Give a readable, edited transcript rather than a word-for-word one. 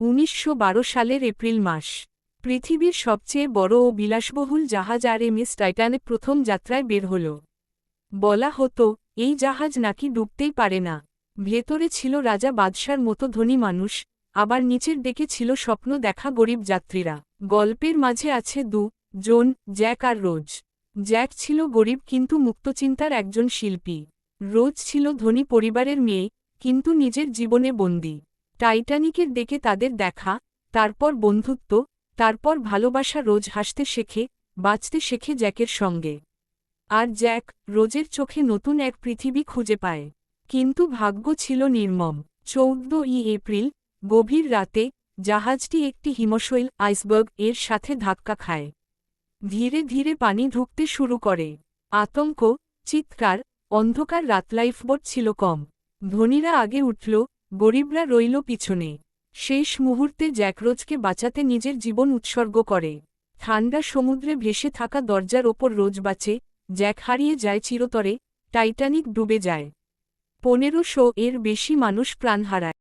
1912 সালের এপ্রিল মাস। পৃথিবীর সবচেয়ে বড় ও বিলাসবহুল জাহাজ আরএমএস টাইটানিক প্রথম যাত্রায় বের হল। বলা হতো, এই জাহাজ নাকি ডুবতেই পারে না। ভেতরে ছিল রাজা বাদশার মতো ধনী মানুষ, আবার নিচের ডেকে ছিল স্বপ্ন দেখা গরিব যাত্রীরা। গল্পের মাঝে আছে জন, জ্যাক আর রোজ। জ্যাক ছিল গরিব কিন্তু মুক্তচিন্তার একজন শিল্পী। রোজ ছিল ধনী পরিবারের মেয়ে, কিন্তু নিজের জীবনে বন্দী। টাইটানিকের ডেকে তাদের দেখা, তারপর বন্ধুত্ব, তারপর ভালোবাসা। রোজ হাসতে শেখে, বাঁচতে শেখে জ্যাকের সঙ্গে। আর জ্যাক, রোজের চোখে নতুন এক পৃথিবী খুঁজে পায়। কিন্তু ভাগ্য ছিল নির্মম। 14 এপ্রিল, গভীর রাতে, জাহাজটি একটি হিমশৈল আইসবার্গ এর সাথে ধাক্কা খায়। ধীরে ধীরে পানি ঢুকতে শুরু করে। আতঙ্ক, চিৎকার, অন্ধকার। রাত। লাইফবোট ছিল কম। ধনীরা আগে উঠল, গরিবরা রইল পিছনে। শেষ মুহূর্তে জ্যাক রোজকে বাঁচাতে নিজের জীবন উৎসর্গ করে। ঠান্ডা সমুদ্রে ভেসে থাকা দরজার ওপর রোজ বাঁচে, জ্যাক হারিয়ে যায় চিরতরে, টাইটানিক ডুবে যায়। 1500 এর বেশি মানুষ প্রাণ হারায়।